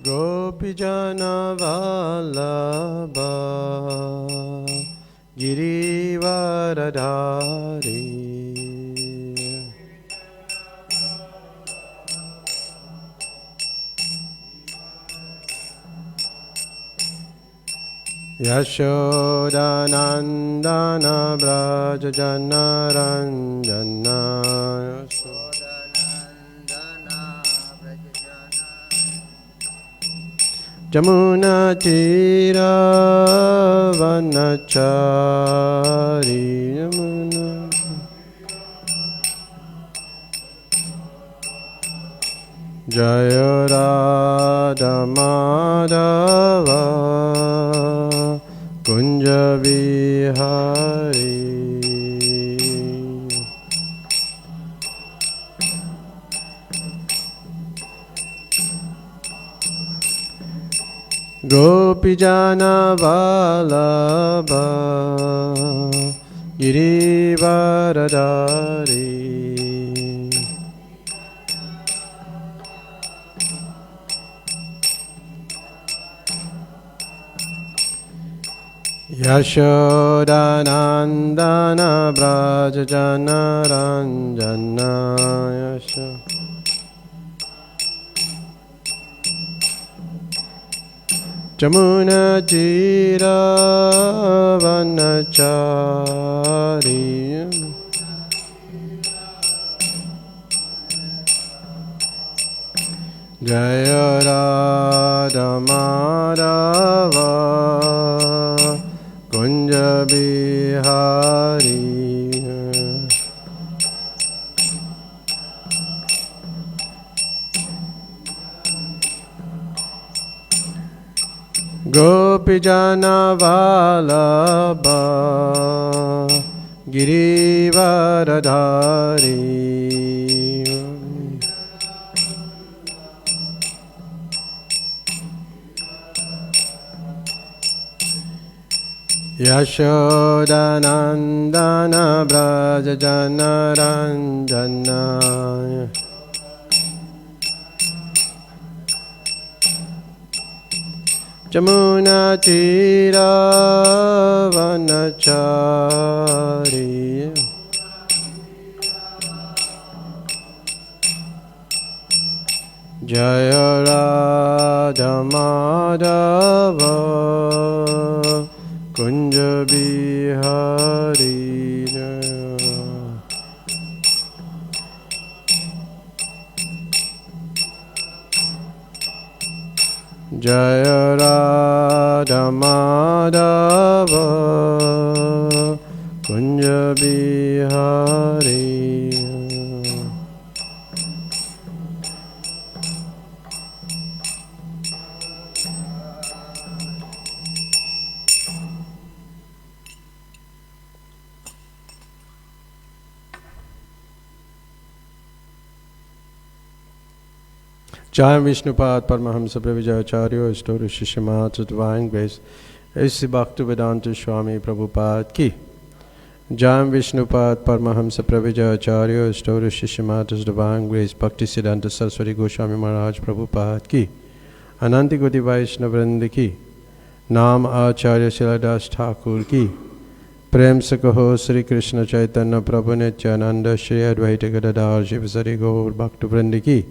Gopijana Vallabha Girivaradhari Yashodanandana Brajajana Ranjana Jamuna Tira Vanachari Jamuna Jaya Radha Madhava Kunja Vihari Gopijana Vallabha Girivaradhari Yashodanandana Brajajana Ranjana Jamuna Tira Vanachari Jaya Radha Madhava Kunja Bihari Gopijana Vallabha Girivaradhari Yashodanandana Brajajana Ranjana Jamuna Tira Vanachari Jaya Radha Madhava Kunja Bihari Jaya Radha Madhava Kunja Bihari Jai Vishnupad Paramahamsa Pravijayacharya Story Srimad Divine Grace A.C. Bhaktivedanta Swami Prabhupada Ki Jai Vishnupad Paramahamsa Pravijayacharya Story Srimad Divine Grace Bhaktisiddhanta Saraswati Goswami Maharaj Prabhupada Ki Ananti Goti Vaishnavrinda Ki Nam Acharya Shiladas Thakur Ki Prem Sakaho Sri Krishna Chaitanya Prabhu Nityananda Shri Advaita Gadadhar Shivasari Gaur Bhaktivinoda Ki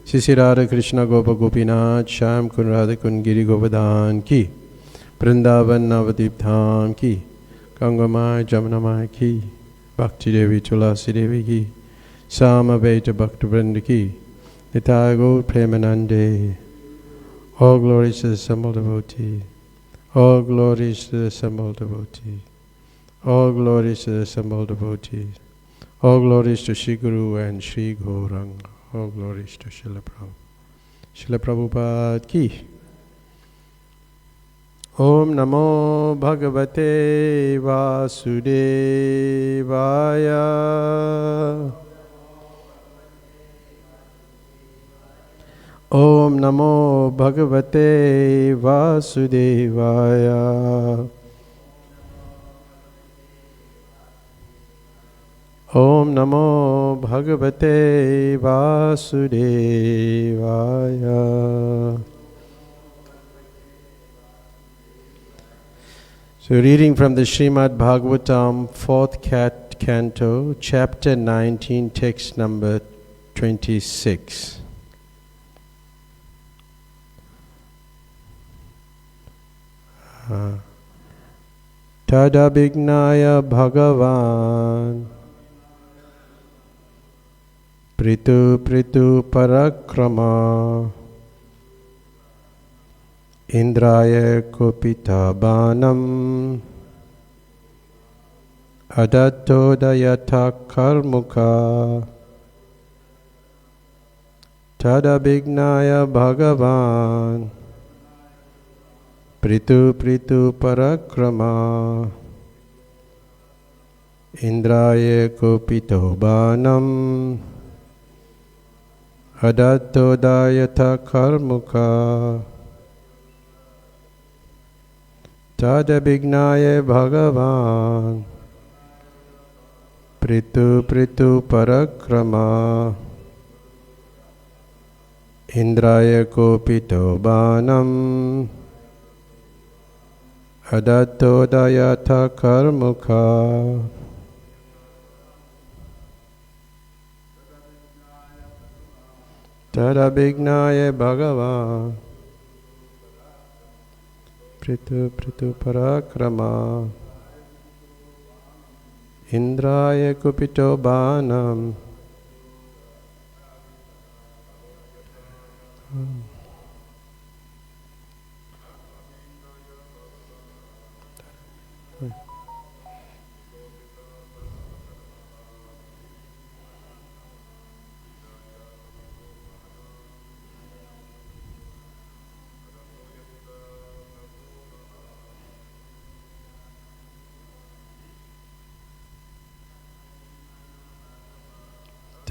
Shri Radha Krishna Gopa Gopinath Shyam Kun Radha Kun Giri Govardhan Ki Vrindavan Navadip Dham Ki Gangamai Jamunamai Ki Bhakti Devi Tulasi Devi Ki Sama Veta Bhakti Vrinda Ki Nitai Gaur Premanande. All glories to the assembled devotee. All glories to the assembled devotee. All glories to the assembled devotees. All glories to Shri Guru and Shri Gauranga. All glories to Srila Prabhupada. Srila Prabhupada Ki. Om Namo Bhagavate Vasudevaya. Om Namo Bhagavate. Vasudevaya. Om Namo Bhagavate Vasudevaya. So reading from the Srimad Bhagavatam, 4th Canto, Chapter 19, text number 26. Tadabhignaya Bhagavan Pritu Pritu Parakrama Indraya Kupita Banam Adattodayata Karmuka Tadabhignaya Bhagavan Pritu Pritu Parakrama Indraya Kupito Banam Adattodayata Karmuka Tadabhignaya Bhagavan Pritu Pritu Parakrama Indraya Kupito Banam Adattodayata Karmuka Tadabhignaya Bhagavan Pritu Pritu Parakrama Indraya Kupito Banam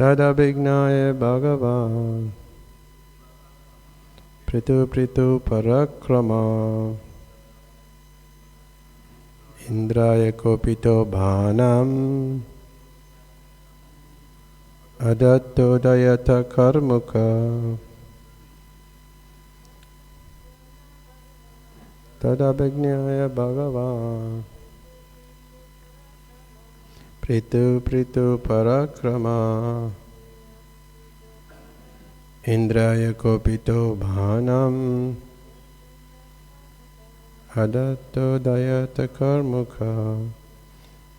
Tadabhignaya Bhagavan Pritu Pritu Parakrama Indraya Kopito Bhanam Adattodayata Karmuka Tadabhignaya Bhagavan Pritu Pritu Parakrama Indraya Kopito Bhanam Adattodayata Karmuka.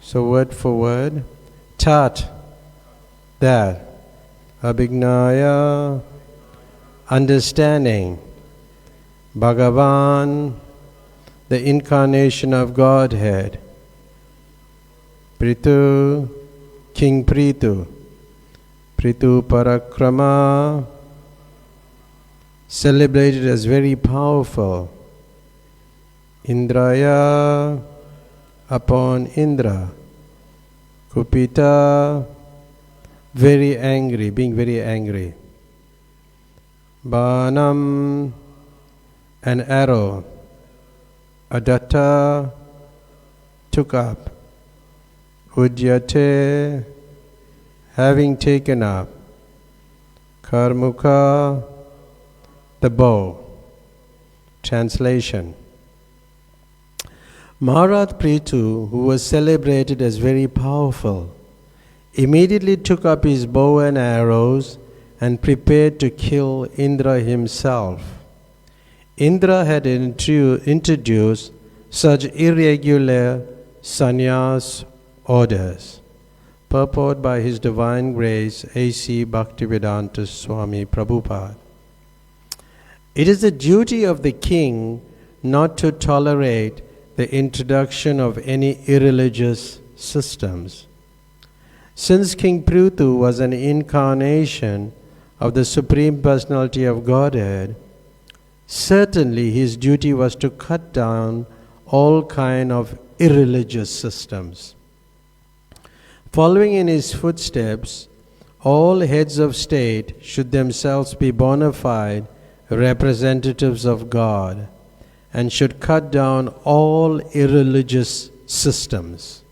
So word for word, Tat, that, Abhignaya, understanding, Bhagavan, the incarnation of Godhead, Pritu, King Pritu, Pritu Parakrama, celebrated as very powerful, Indraya, upon Indra, Kupita, very angry, being very angry, Banam, an arrow, Adatta, took up, Udyate, having taken up, Karmuka, the bow. Translation. Maharaj Prithu, who was celebrated as very powerful, immediately took up his bow and arrows and prepared to kill Indra himself. Indra had introduced such irregular sannyas orders. Purport by His Divine Grace A.C. Bhaktivedanta Swami Prabhupada. It is the duty of the king not to tolerate the introduction of any irreligious systems. Since King Prithu was an incarnation of the Supreme Personality of Godhead, certainly his duty was to cut down all kind of irreligious systems. Following in his footsteps, all heads of state should themselves be bona fide representatives of God and should cut down all irreligious systems.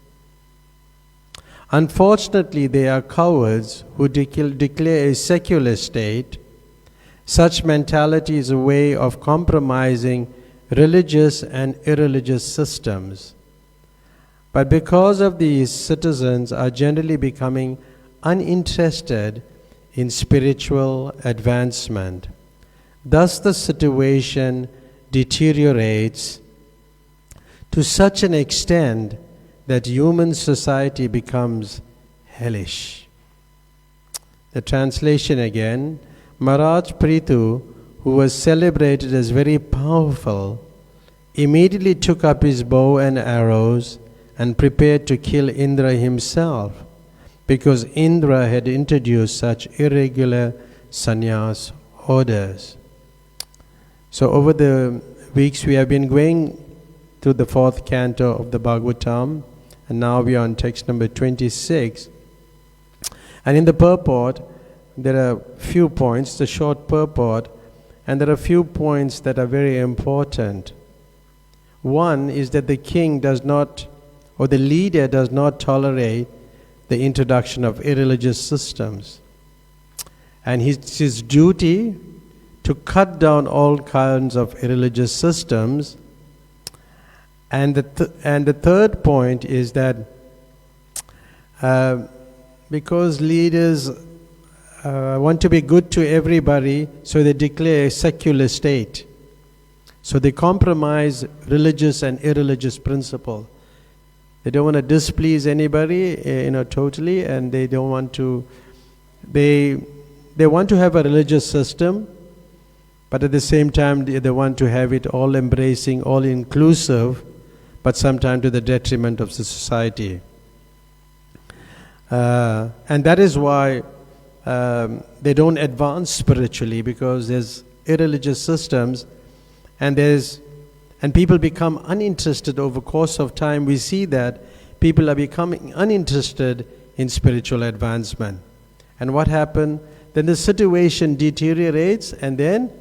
Unfortunately, they are cowards who declare a secular state. Such mentality is a way of compromising religious and irreligious systems. But because of these, citizens are generally becoming uninterested in spiritual advancement. Thus, the situation deteriorates to such an extent that human society becomes hellish. The translation again, Maharaj Prithu, who was celebrated as very powerful, immediately took up his bow and arrows and prepared to kill Indra himself, because Indra had introduced such irregular sannyas orders. So over the weeks we have been going through the 4th canto of the Bhagavatam, and now we are on text number 26. And in the purport, there are few points, the short purport, and there are few points that are very important. One is that the king does not, or the leader does not tolerate the introduction of irreligious systems. And it's his duty to cut down all kinds of irreligious systems. And the third point is that because leaders want to be good to everybody, so they declare a secular state. So they compromise religious and irreligious principle. They don't want to displease anybody, totally, and they don't want to. They want to have a religious system, but at the same time they want to have it all embracing, all inclusive, but sometimes to the detriment of the society. And that is why they don't advance spiritually, because there's irreligious systems, and people become uninterested over course of time. We see that people are becoming uninterested in spiritual advancement. And what happened? Then the situation deteriorates, and then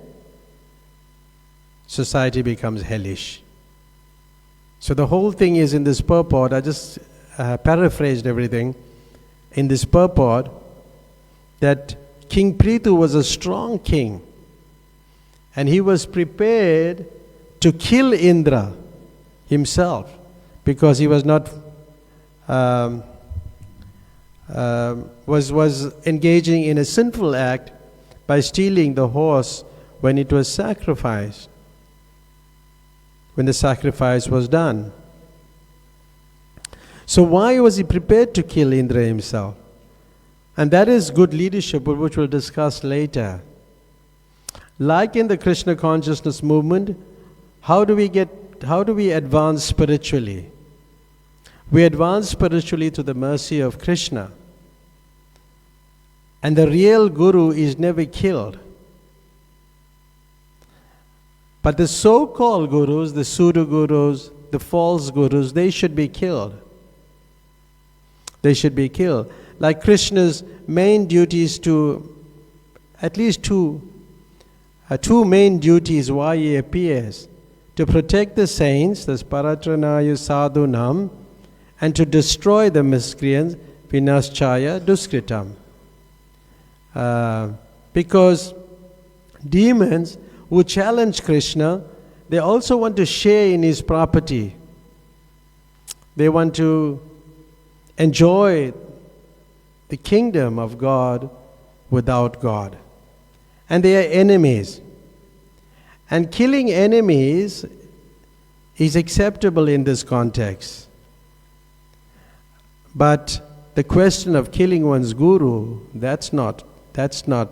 society becomes hellish. So the whole thing is in this purport. I just paraphrased everything. In this purport, that King Prithu was a strong king, and he was prepared to kill Indra himself, because he was not was engaging in a sinful act by stealing the horse when it was sacrificed, when the sacrifice was done. So why was he prepared to kill Indra himself? And that is good leadership, which we'll discuss later. Like in the Krishna consciousness movement, how do we advance spiritually? We advance spiritually to the mercy of Krishna. And the real guru is never killed. But the so-called gurus, the pseudo-gurus, the false gurus, they should be killed. They should be killed. Like Krishna's main duties at least two main duties why he appears: to protect the saints, that's paratranaya sadhunam, and to destroy the miscreants, vinaschaya duskritam. Because demons who challenge Krishna, they also want to share in his property. They want to enjoy the kingdom of God without God. And they are enemies. And killing enemies is acceptable in this context. But the question of killing one's guru, that's not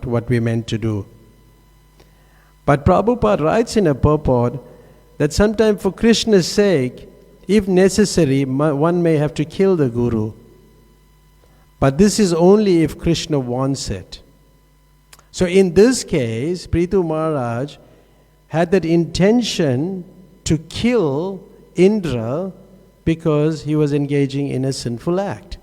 what we meant to do. But Prabhupada writes in a purport that sometimes for Krishna's sake, if necessary, one may have to kill the guru. But this is only if Krishna wants it. So in this case, Prithu Maharaj had that intention to kill Indra because he was engaging in a sinful act.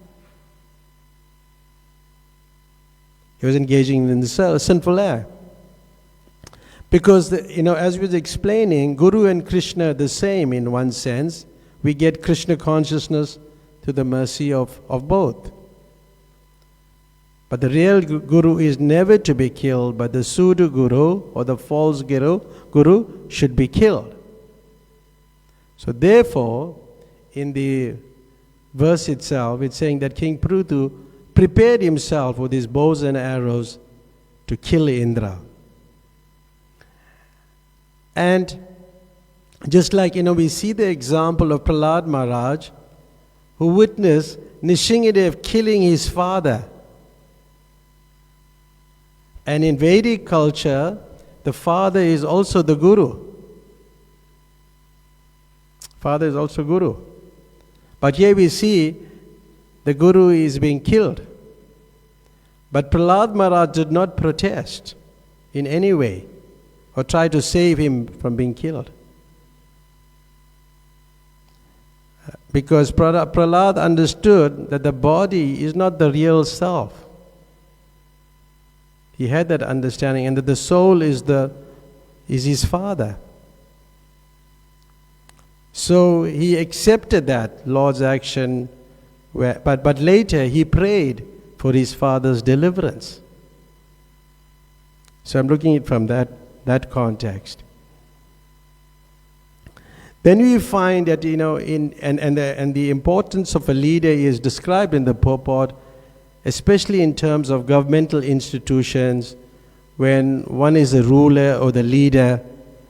He was engaging in a sinful act. Because, as we were explaining, Guru and Krishna are the same in one sense. We get Krishna consciousness to the mercy of both. But the real guru is never to be killed, but the pseudo guru or the false guru should be killed. So therefore, in the verse itself, it's saying that King Prithu prepared himself with his bows and arrows to kill Indra. And just like, we see the example of Prahlad Maharaj, who witnessed Nishingadev killing his father. And in Vedic culture, the father is also the guru. Father is also guru. But here we see the guru is being killed. But Prahlad Maharaj did not protest in any way or try to save him from being killed. Because Prahlad understood that the body is not the real self. He had that understanding, and that the soul is his father. So he accepted that Lord's action, but later he prayed for his father's deliverance. So I'm looking at it from that context. Then we find that the importance of a leader is described in the purport, especially in terms of governmental institutions. When one is a ruler or the leader,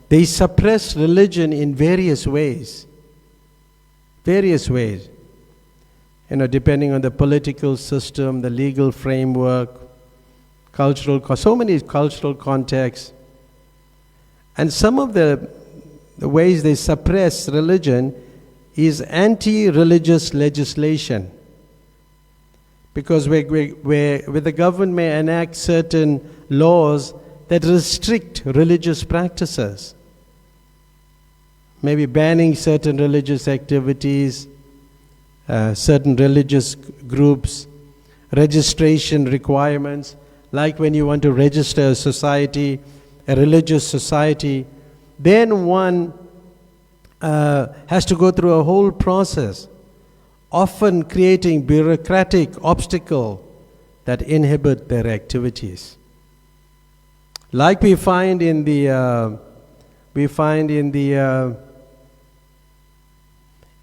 they suppress religion in various ways. Various ways. Depending on the political system, the legal framework, so many cultural contexts. And some of the ways they suppress religion is anti-religious legislation. Because where the government may enact certain laws that restrict religious practices, maybe banning certain religious activities, certain religious groups, registration requirements, like when you want to register a society, a religious society, then one has to go through a whole process, often creating bureaucratic obstacles that inhibit their activities. Like we find in the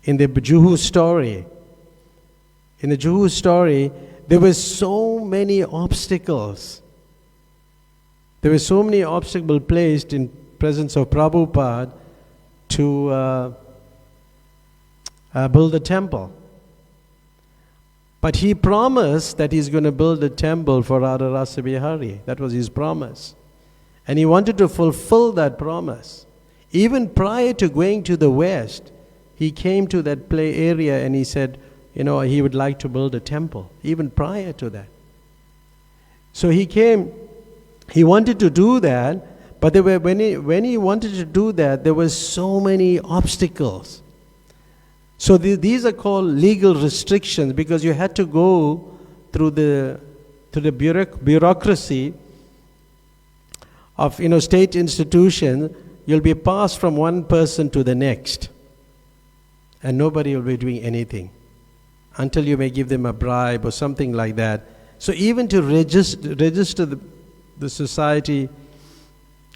Juhu story. In the Juhu story, there were so many obstacles. There were so many obstacles placed in presence of Prabhupada to build a temple. But he promised that he's going to build a temple for Radha Rasa Bihari. That was his promise. And he wanted to fulfill that promise. Even prior to going to the West, he came to that play area and he said, he would like to build a temple, even prior to that. So he came, he wanted to do that, but when he wanted to do that, there were so many obstacles. So these are called legal restrictions, because you had to go through the bureaucracy of state institution. You'll be passed from one person to the next, and nobody will be doing anything until you may give them a bribe or something like that. So even to register the society,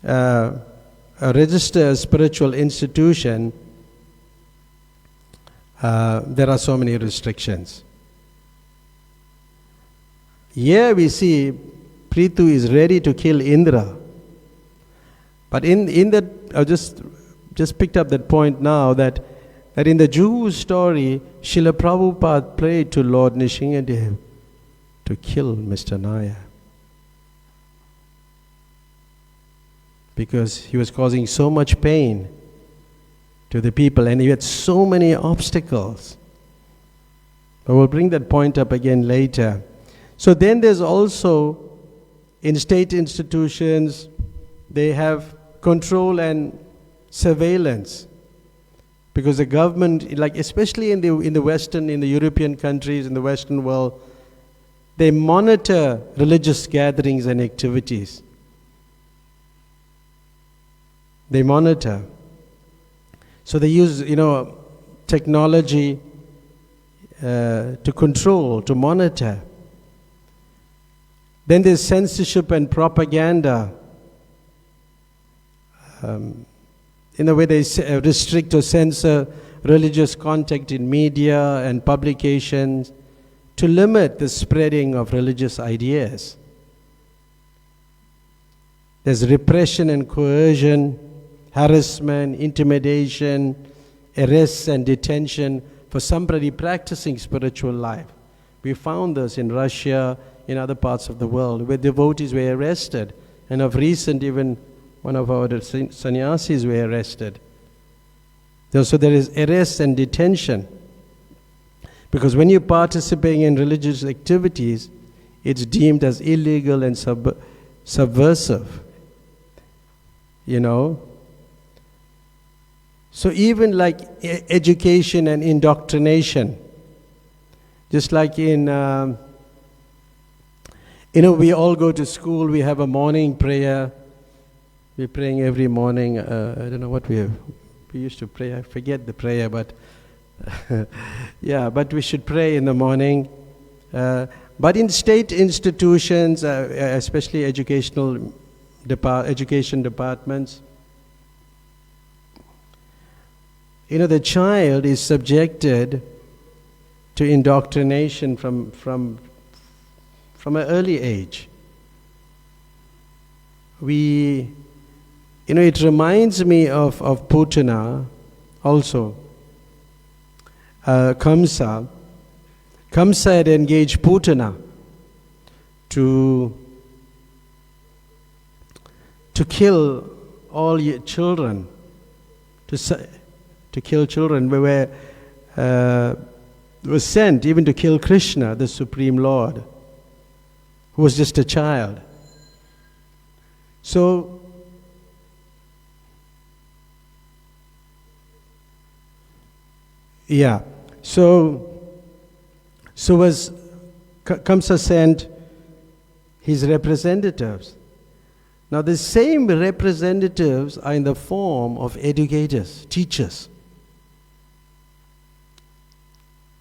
register a spiritual institution, there are so many restrictions. Here we see Prithu is ready to kill Indra. But in that, I just picked up that point now, that in the Juhu story, Srila Prabhupada prayed to Lord Nishingadev to kill Mr. Naya, because he was causing so much pain to the people, and he had so many obstacles. But we'll bring that point up again later. So then there's also, in state institutions, they have control and surveillance, because the government, like especially in the Western, in the European countries, in the Western world, they monitor religious gatherings and activities. They monitor. So they use, technology to control, to monitor. Then there's censorship and propaganda. In a way, they restrict or censor religious content in media and publications to limit the spreading of religious ideas. There's repression and coercion, harassment, intimidation, arrests and detention for somebody practicing spiritual life. We found this in Russia, in other parts of the world, where devotees were arrested, and of recent even one of our sannyasis were arrested. So there is arrest and detention. Because when you're participating in religious activities, it's deemed as illegal and subversive. You know? So even like education and indoctrination, just like in, we all go to school, we have a morning prayer. We're praying every morning. I don't know what we used to pray. I forget the prayer, but yeah, but we should pray in the morning. But in state institutions, especially education departments, the child is subjected to indoctrination from an early age. It reminds me of Putana also. Kamsa had engaged Putana to kill all children, to kill children. Was sent even to kill Krishna, the Supreme Lord, who was just a child. So, yeah. So was Kamsa sent his representatives. Now the same representatives are in the form of educators, teachers.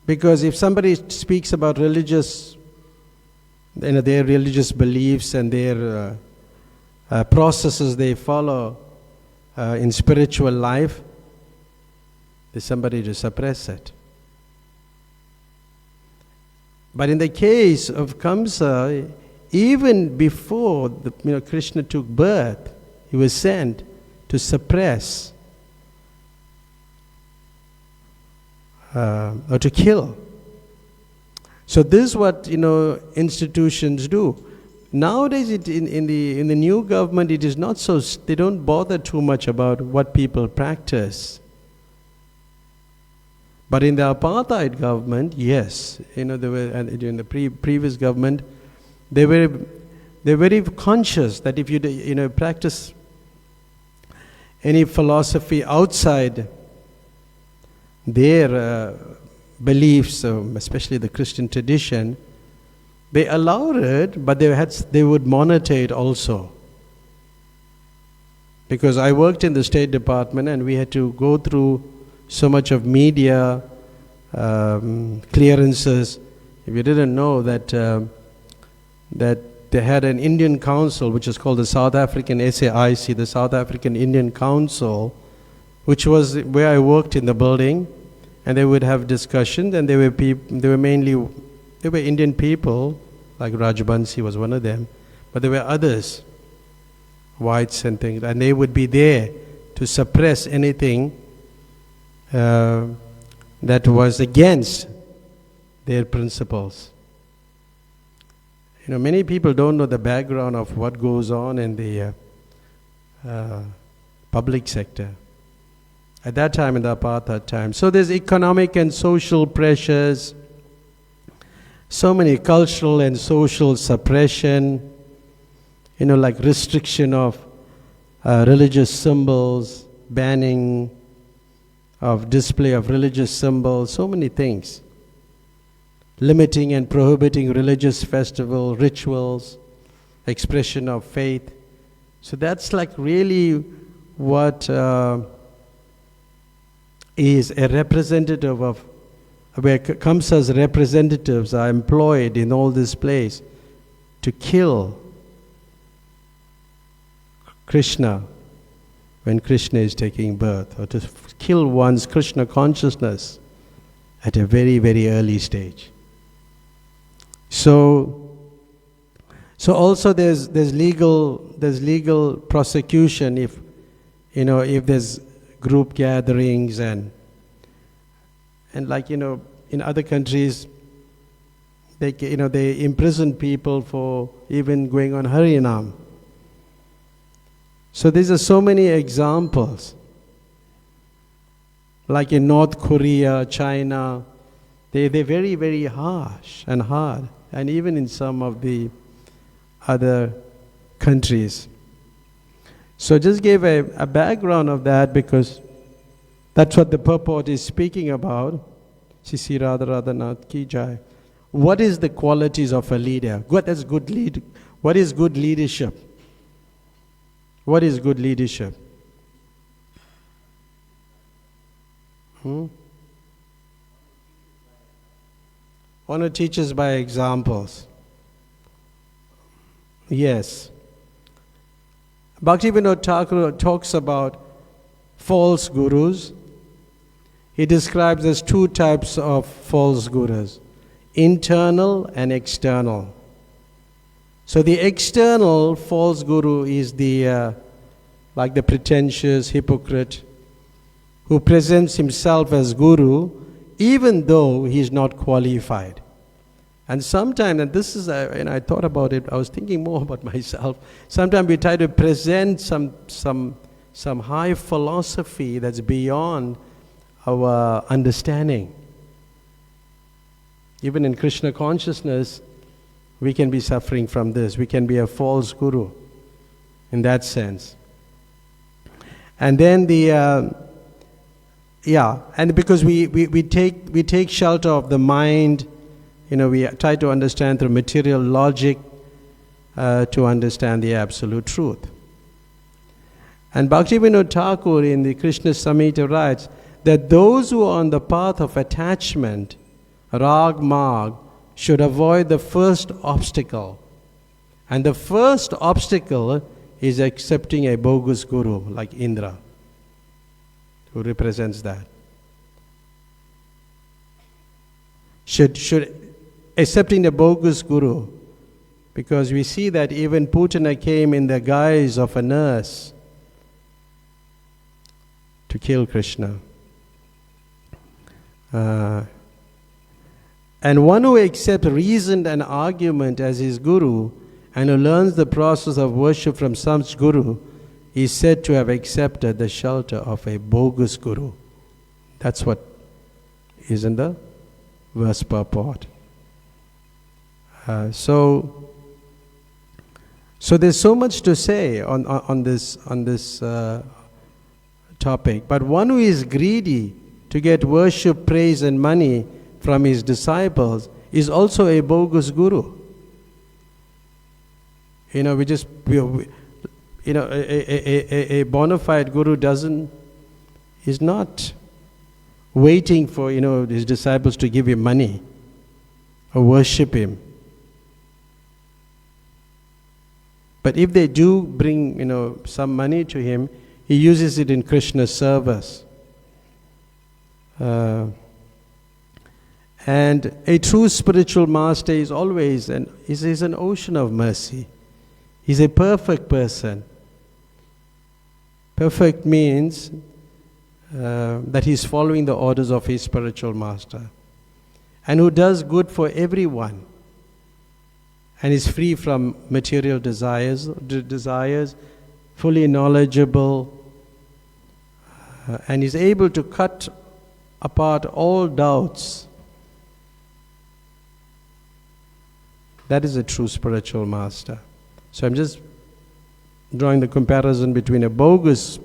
Because if somebody speaks about religious, their religious beliefs and their processes they follow in spiritual life, there's somebody to suppress it. But in the case of Kamsa, even before Krishna took birth, he was sent to suppress or to kill. So this is what institutions do. Nowadays, in the new government, it is not so. They don't bother too much about what people practice. But in the apartheid government, yes, they were, and in the previous government, they're very conscious that if you practice any philosophy outside their beliefs, especially the Christian tradition, they allowed it, but they would monitor it also. Because I worked in the State Department, and we had to go through so much of media clearances. If you didn't know that they had an Indian council, which is called the South African SAIC, the South African Indian Council, which was where I worked in the building, and they would have discussions, and they were Indian people, like Rajbansi was one of them, but there were others, whites and things, and they would be there to suppress anything that was against their principles. Many people don't know the background of what goes on in the public sector at that time, in the apartheid time. So there's economic and social pressures, so many cultural and social suppression, like restriction of religious symbols, banning of display of religious symbols, so many things. Limiting and prohibiting religious festival, rituals, expression of faith. So that's like really what is a representative of, where Kamsa's representatives are employed in all this place to kill Krishna when Krishna is taking birth, or to kill one's Krishna consciousness at a very, very early stage. So also there's legal prosecution if there's group gatherings and like in other countries they imprison people for even going on Harinam. So these are so many examples. Like in North Korea, China, they're very, very harsh and hard. And even in some of the other countries. So just gave a background of that because that's what the purport is speaking about. Sisi Radha Raghunath Ki Jai. What is the qualities of a leader? What is good leadership? What is good leadership? One who teaches by examples. Yes. Bhaktivinoda Thakur talks about false gurus. He describes as two types of false gurus, internal and external. So the external false guru is like the pretentious hypocrite who presents himself as guru even though he is not qualified. And sometimes, and this is, when I thought about it, I was thinking more about myself. Sometimes we try to present some high philosophy that's beyond our understanding. Even in Krishna consciousness, we can be suffering from this. We can be a false guru in that sense. And then and because we take shelter of the mind, we try to understand through material logic to understand the absolute truth. And Bhaktivinoda Thakur in the Krishna Samhita writes that those who are on the path of attachment, Rag Marg, should avoid the first obstacle. And the first obstacle is accepting a bogus guru like Indra, who represents that. Should accepting the bogus guru, because we see that even Putana came in the guise of a nurse to kill Krishna. And one who accepts reason and argument as his guru and who learns the process of worship from such guru is said to have accepted the shelter of a bogus guru. That's what is in the verse purport. So there's so much to say on this topic. But one who is greedy to get worship, praise, and money from his disciples is also a bogus guru. A bona fide guru is not waiting for his disciples to give him money or worship him. But if they do bring some money to him, he uses it in Krishna's service. And a true spiritual master is always is an ocean of mercy. He's a perfect person. Perfect means that he's following the orders of his spiritual master, and who does good for everyone, and is free from material desires, fully knowledgeable, and is able to cut apart all doubts. That is a true spiritual master. So I'm just drawing the comparison between a bogus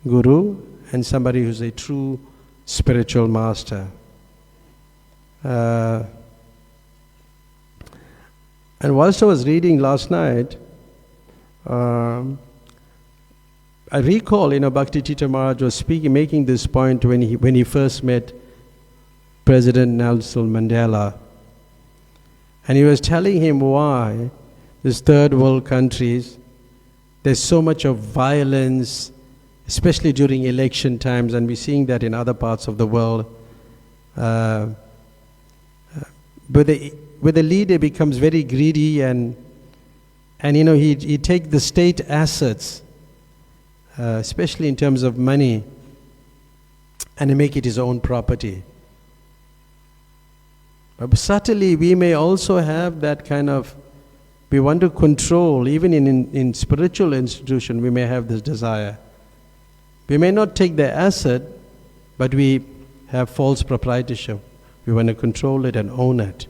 guru and somebody who's a true spiritual master. And whilst I was reading last night, I recall, Bhakti Tita Maharaj was making this point when he first met President Nelson Mandela. And he was telling him why these third world countries, there's so much of violence, especially during election times, and we're seeing that in other parts of the world. But the leader becomes very greedy, and he takes the state assets, especially in terms of money, and he make it his own property. But subtly, we may also have that kind of, we want to control, even in spiritual institution, we may have this desire. We may not take the asset, but we have false proprietorship. We want to control it and own it.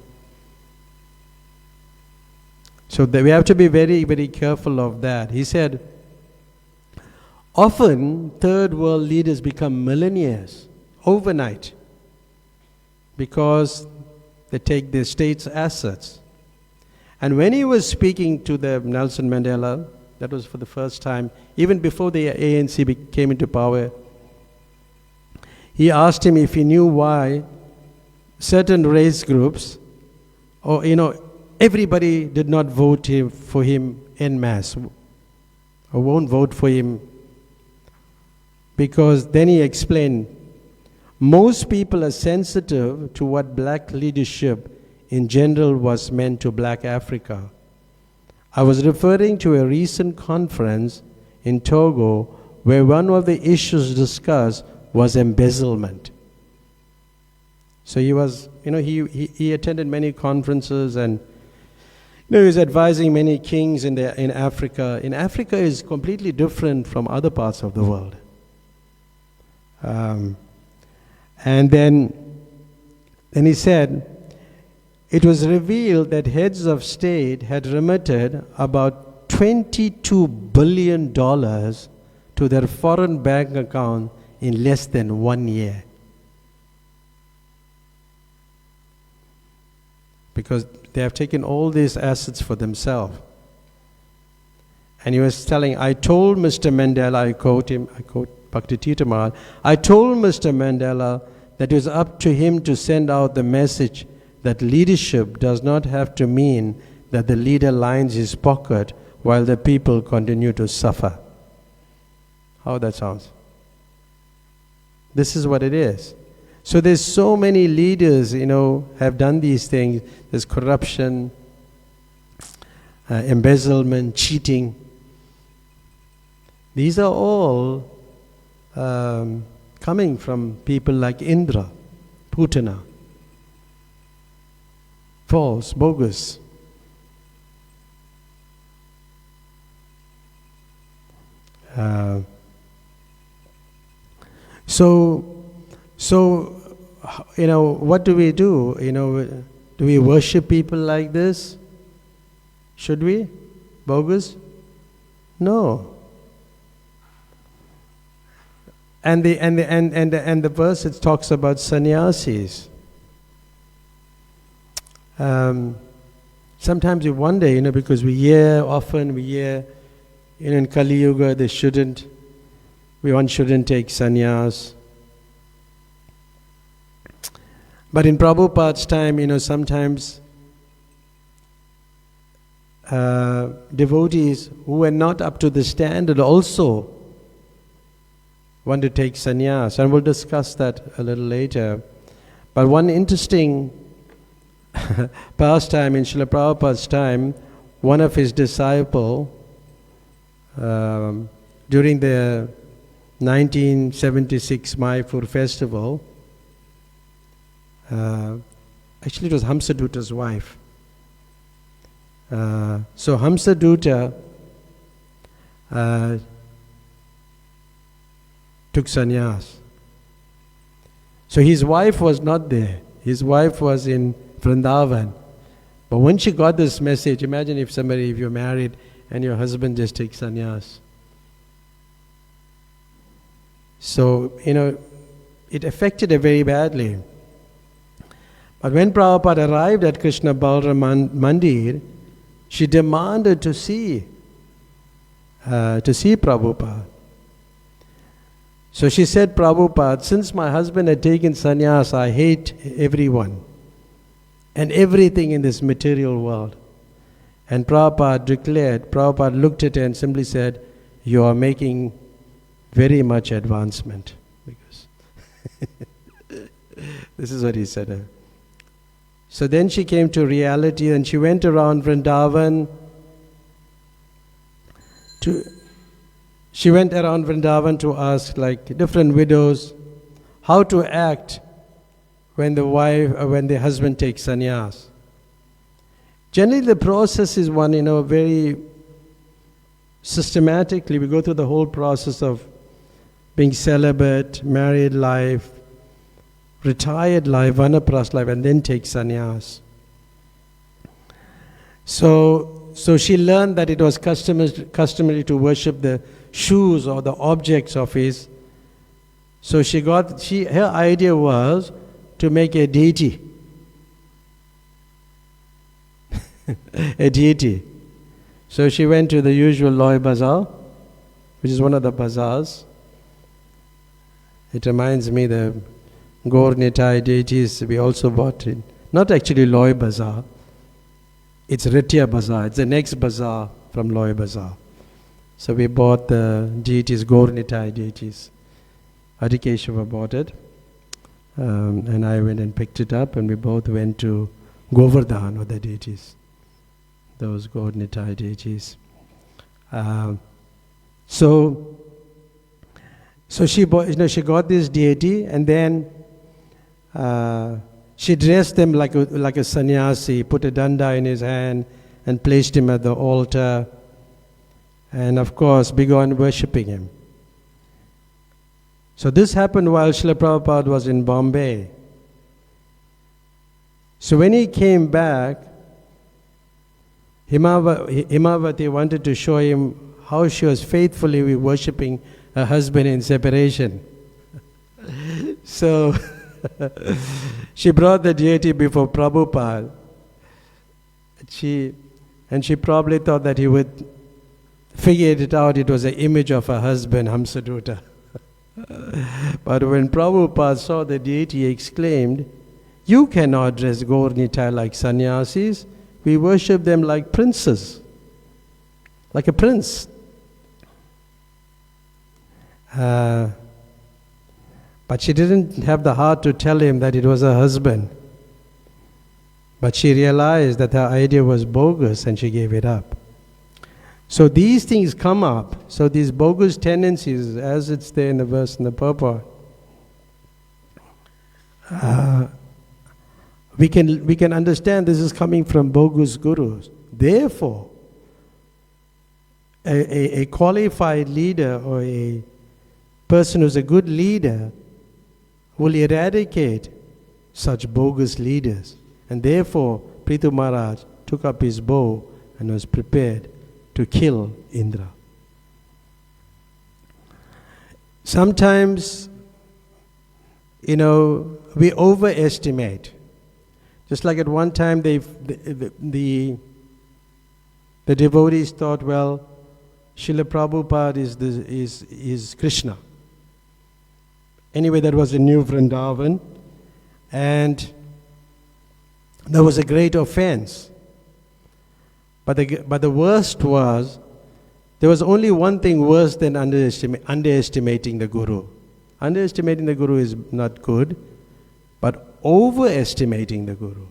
So we have to be very, very careful of that. He said, often third world leaders become millionaires overnight because they take the state's assets. And when he was speaking to the Nelson Mandela, that was for the first time, even before the ANC came into power, he asked him if he knew why certain race groups, or everybody did not vote for him en masse, or won't vote for him. Because then he explained, most people are sensitive to what black leadership in general was meant to black Africa. I was referring to a recent conference in Togo where one of the issues discussed was embezzlement. So he was, he attended many conferences, and he was advising many kings in Africa. In Africa is completely different from other parts of the world. And then he said, it was revealed that heads of state had remitted about $22 billion to their foreign bank account in less than 1 year. Because they have taken all these assets for themselves. And he was telling, I told Mr. Mandela, I quote Bhakti Tirtha Maharaj, I told Mr. Mandela that it was up to him to send out the message that leadership does not have to mean that the leader lines his pocket while the people continue to suffer. How that sounds? This is what it is. So there's so many leaders, have done these things. There's corruption, embezzlement, cheating. These are all coming from people like Indra, Putana. False, bogus. What do we do? Do we worship people like this? Should we? Bogus? No. And the verse, it talks about sannyasis. Sometimes you wonder, because we hear in Kali Yuga, one shouldn't take sannyas. But in Prabhupada's time, sometimes devotees who were not up to the standard also want to take sannyas. And we'll discuss that a little later. But one interesting pastime in Srila Prabhupada's time, one of his disciples, during the 1976 Mayapur festival, actually it was Hamsaduta's wife. So Hamsaduta took sannyas. So his wife was not there. His wife was in Vrindavan. But when she got this message, imagine if you're married and your husband just takes sannyas. So, it affected her very badly. But when Prabhupada arrived at Krishna Balaram Mandir, she demanded to see Prabhupada. So she said, Prabhupada, since my husband had taken sannyas, I hate everyone and everything in this material world. And Prabhupada looked at her and simply said, "You are making very much advancement." Because this is what he said. So then she came to reality and she went around Vrindavan to ask like different widows how to act when the husband takes sannyas. Generally the process is one, very systematically we go through the whole process of being celibate, married life, retired life, vanaprastha life, and then take sannyas. So she learned that it was customary to worship the shoes or the objects of his. So her idea was to make a deity. A deity. So she went to the usual Loy Bazaar, which is one of the bazaars. It reminds me the Gaur Nitai deities we also bought in. Not actually Loy Bazaar. It's Ritya Bazaar. It's the next bazaar from Loy Bazaar. So we bought the deities, Gaur Nitai deities. Adikeshava bought it. And I went and picked it up and we both went to Govardhan with the deities. Those Gaur Nitai deities. So she got this deity and then she dressed him like a sannyasi, put a danda in his hand and placed him at the altar and of course began worshipping him. So this happened while Srila Prabhupada was in Bombay. So when he came back, Himavati wanted to show him how she was faithfully worshipping her husband in separation. So she brought the deity before Prabhupada. She probably thought that he would figure it out. It was an image of her husband, Hamsaduta. But when Prabhupada saw the deity, he exclaimed, "You cannot dress Gaur Nitai like sannyasis. We worship them like princes, like a prince." But she didn't have the heart to tell him that it was her husband. But she realized that her idea was bogus and she gave it up. So these things come up. So these bogus tendencies, as it's there in the verse in the purport, we can understand this is coming from bogus gurus. Therefore, a qualified leader or a person who's a good leader will eradicate such bogus leaders. And therefore, Prithu Maharaj took up his bow and was prepared to kill Indra. Sometimes, we overestimate. Just like at one time, the devotees thought, well, Srila Prabhupada is Krishna. Anyway, that was in New Vrindavan, and there was a great offense. But the worst was, there was only one thing worse than underestimating the Guru. Underestimating the Guru is not good, but overestimating the Guru,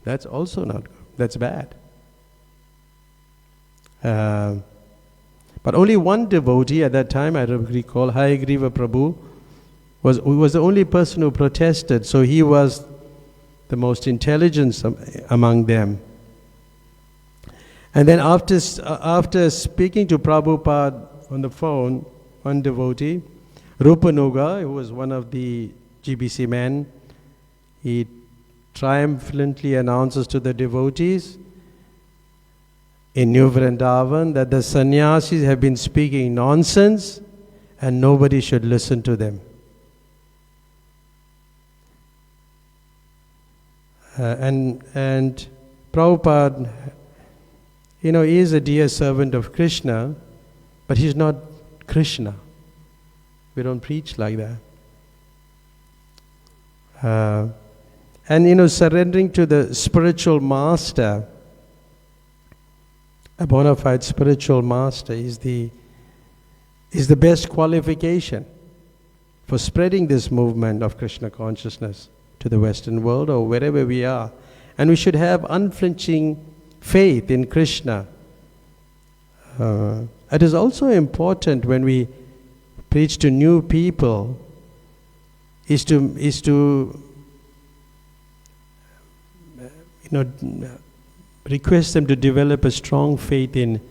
that's also not good. That's bad. But only one devotee at that time, I recall, Hayagriva Prabhu, was the only person who protested, so he was the most intelligent among them. And then after speaking to Prabhupada on the phone, one devotee, Rupanuga, who was one of the GBC men, he triumphantly announces to the devotees in New Vrindavan that the sannyasis have been speaking nonsense and nobody should listen to them. And Prabhupada, he is a dear servant of Krishna, but he's not Krishna. We don't preach like that. And surrendering to the spiritual master a bona fide spiritual master is the best qualification for spreading this movement of Krishna consciousness to the Western world or wherever we are. And we should have unflinching faith in Krishna. It is also important when we preach to new people is to request them to develop a strong faith in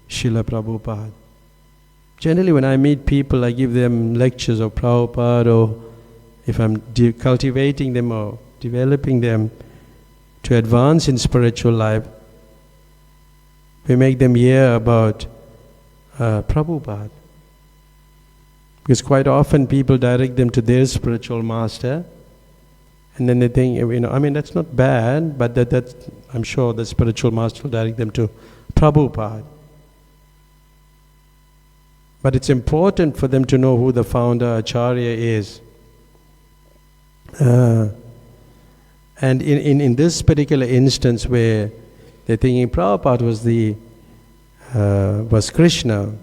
Srila Prabhupada. Generally, when I meet people, I give them lectures of Prabhupada, or if I'm cultivating them or developing them to advance in spiritual life, we make them hear about Prabhupada. Because quite often people direct them to their spiritual master, and then they think, that's not bad, but that I'm sure the spiritual master will direct them to Prabhupada. But it's important for them to know who the founder Acharya is. And in this particular instance where they're thinking Prabhupada was Krishna,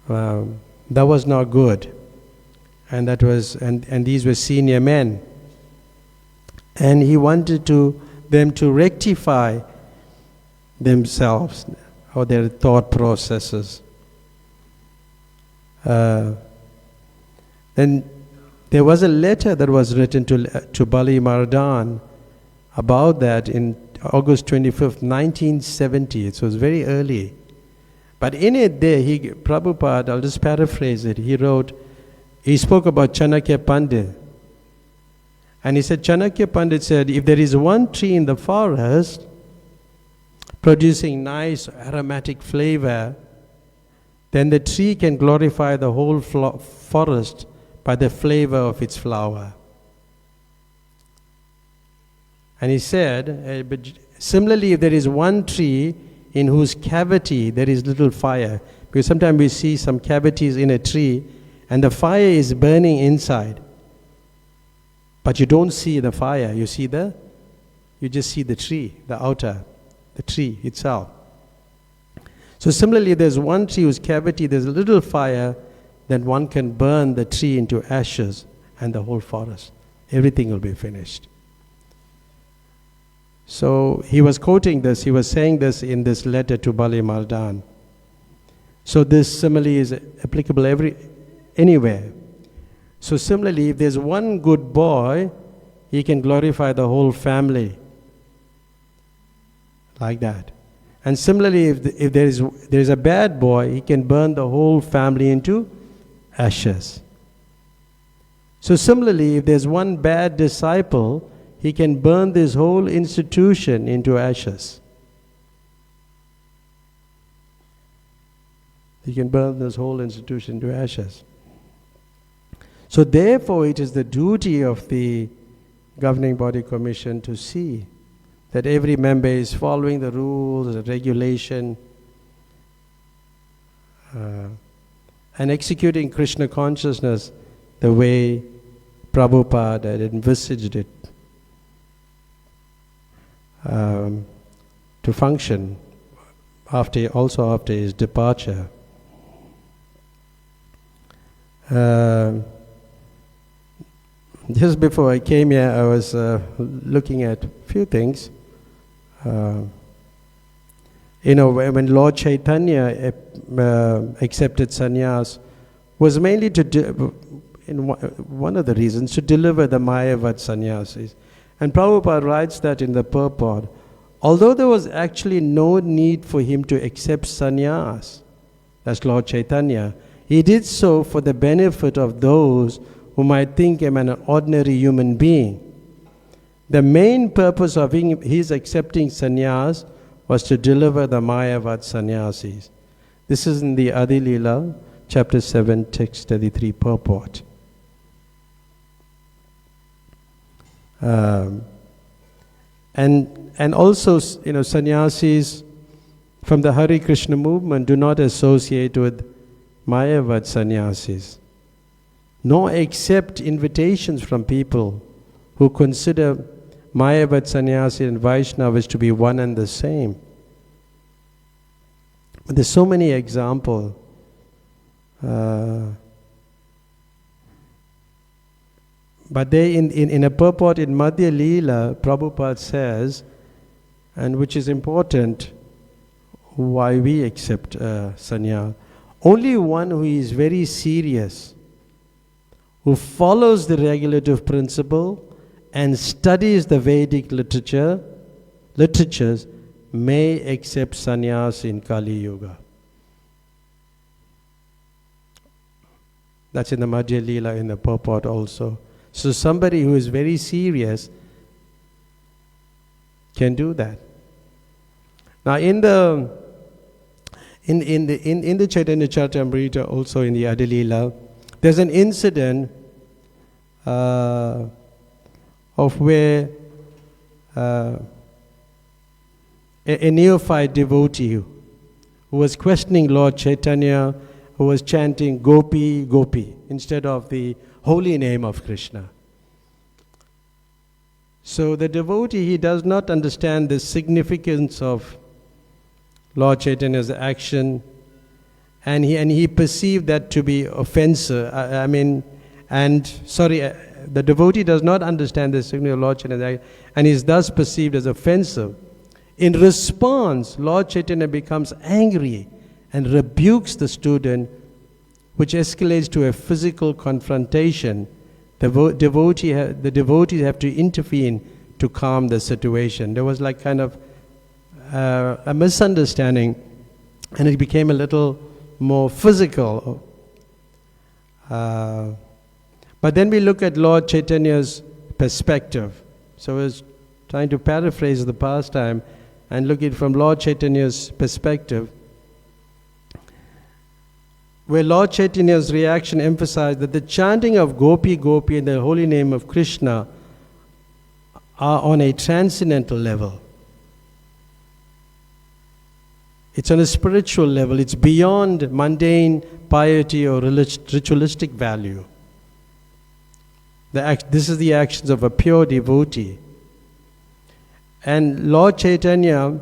that was not good. And these were senior men. And he wanted them to rectify themselves or their thought processes. Then there was a letter that was written to Bali Mardan about that in August 25th, 1970. It was very early. But in it there, Prabhupada, I'll just paraphrase it, he spoke about Chanakya Pandit. And he said, Chanakya Pandit said, if there is one tree in the forest producing nice aromatic flavor, then the tree can glorify the whole forest by the flavor of its flower. And he said, but similarly, if there is one tree in whose cavity there is little fire, because sometimes we see some cavities in a tree and the fire is burning inside, but you don't see the fire, you just see the tree, the tree itself. So similarly, there's one tree whose cavity there's a little fire, then one can burn the tree into ashes and the whole forest. Everything will be finished. So he was quoting this, he was saying this in this letter to Bali Mardan. So this simile is applicable anywhere. So similarly, if there's one good boy, he can glorify the whole family. Like that. And similarly, if there is a bad boy, he can burn the whole family into ashes. So similarly, if there's one bad disciple, he can burn this whole institution into ashes. He can burn this whole institution into ashes. So therefore, it is the duty of the governing body commission to see that every member is following the rules, the regulation, and executing Krishna consciousness the way Prabhupada had envisaged it to function after his departure. Just before I came here, I was looking at a few things. When Lord Chaitanya accepted sannyas, was mainly one of the reasons to deliver the Mayavad sannyasis. And Prabhupada writes that in the purport, although there was actually no need for him to accept sannyas, that's Lord Chaitanya, he did so for the benefit of those who might think him an ordinary human being. The main purpose of his accepting sannyas was to deliver the Mayavad sannyasis. This is in the Adi Leela, chapter 7, text 33 purport. And also, sannyasis from the Hare Krishna movement do not associate with Mayavad sannyasis, nor accept invitations from people who consider Mayavad sannyasi and Vaishnavas to be one and the same. There's so many examples. But they, in a purport in Madhya Leela, Prabhupada says, and which is important, why we accept sannyas. Only one who is very serious, who follows the regulative principle and studies the Vedic literatures, may accept sannyas in Kali Yuga. That's in the Madhya Leela, in the purport also. So somebody who is very serious can do that. Now in the Chaitanya Charitamrita, also in the Adilila, there's an incident of where a neophyte devotee who was questioning Lord Chaitanya, who was chanting Gopi, Gopi, instead of the holy name of Krishna. So the devotee, he does not understand the significance of Lord Chaitanya's action, and he perceived that to be offensive. The devotee does not understand the significance of Lord Chaitanya's action, and is thus perceived as offensive. In response, Lord Chaitanya becomes angry and rebukes the student, which escalates to a physical confrontation. The devotees have to intervene to calm the situation. There was like kind of a misunderstanding, and it became a little more physical. But then we look at Lord Chaitanya's perspective. So I was trying to paraphrase the pastime and look at it from Lord Chaitanya's perspective, where Lord Chaitanya's reaction emphasized that the chanting of Gopi Gopi and the holy name of Krishna are on a transcendental level. It's on a spiritual level. It's beyond mundane piety or ritualistic value. This is the actions of a pure devotee. And Lord Chaitanya,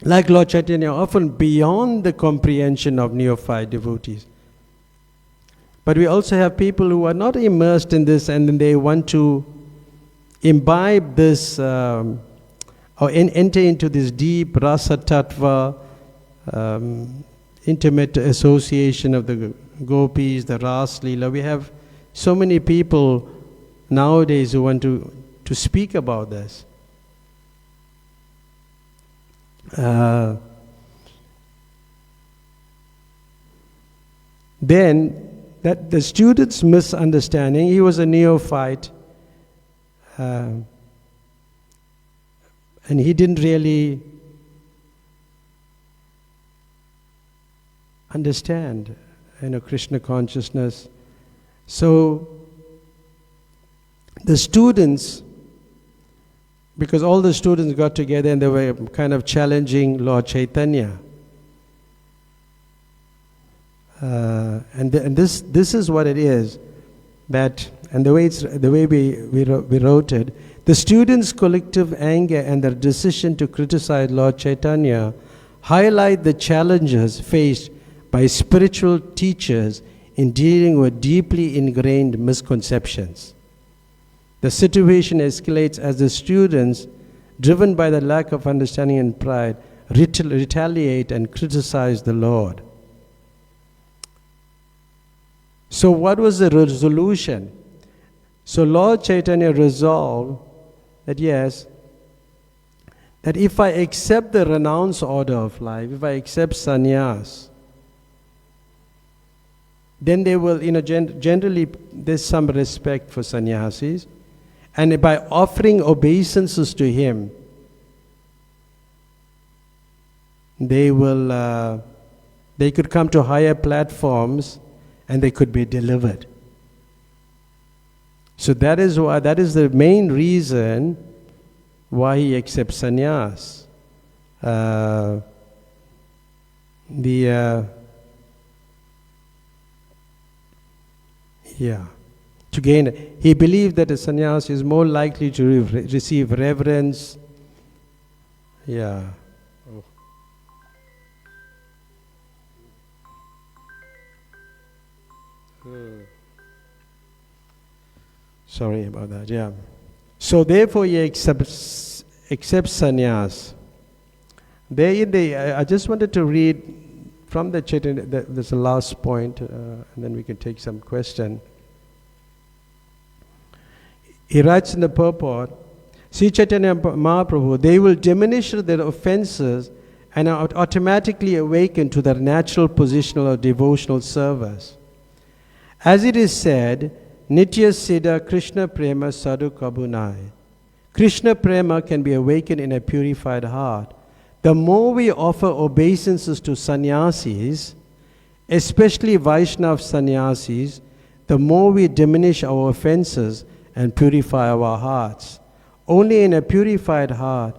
like Lord Chaitanya, often beyond the comprehension of neophyte devotees. But we also have people who are not immersed in this, and then they want to imbibe this or enter into this deep rasa tattva, intimate association of the gopis, the ras leela. We have so many people nowadays who want to speak about this. Then, that the student's misunderstanding, he was a neophyte, and he didn't really understand, Krishna consciousness. So, the students, because all the students got together and they were kind of challenging Lord Chaitanya. And this is what it is, that, and the way we wrote it, the students' collective anger and their decision to criticize Lord Chaitanya highlight the challenges faced by spiritual teachers in dealing with deeply ingrained misconceptions. The situation escalates as the students, driven by the lack of understanding and pride, retaliate and criticize the Lord. So what was the resolution? So Lord Chaitanya resolved that yes, that if I accept the renounced order of life, if I accept sannyas, then they will, generally there's some respect for sannyasis. And by offering obeisances to him, they could come to higher platforms and they could be delivered. So that is the main reason why he accepts sannyas. To gain, he believed that a sannyas is more likely to receive reverence. Sorry about that, yeah. So therefore he accepts sannyas. I just wanted to read from the Chaitanya, there's the last point, and then we can take some question. He writes in the purport, Sri Chaitanya Mahaprabhu, they will diminish their offenses and are automatically awaken to their natural position of devotional service. As it is said, Nitya Siddha Krishna Prema Sadhu Kabunai. Krishna Prema can be awakened in a purified heart. The more we offer obeisances to sannyasis, especially Vaishnava sannyasis, the more we diminish our offenses and purify our hearts. Only in a purified heart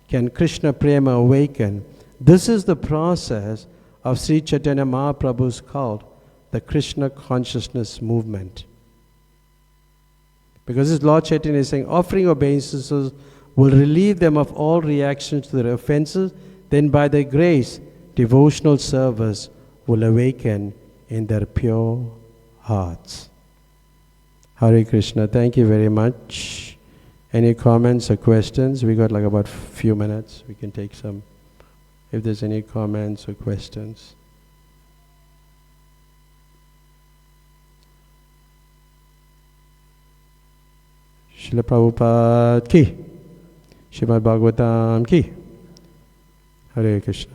can Krishna Prema awaken. This is the process of Sri Chaitanya Mahaprabhu's cult, the Krishna consciousness movement. Because his Lord Chaitanya is saying, offering obeisances will relieve them of all reactions to their offenses, then by their grace, devotional service will awaken in their pure hearts. Hare Krishna, thank you very much. Any comments or questions? We got like about a few minutes. We can take some, if there's any comments or questions. Srila Prabhupada ki, Srimad Bhagavatam ki. Hare Krishna.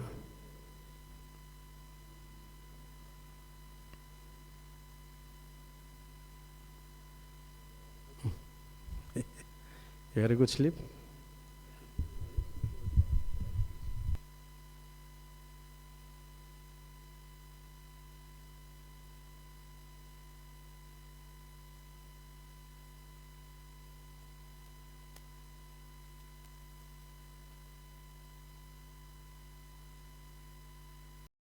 You had a good sleep?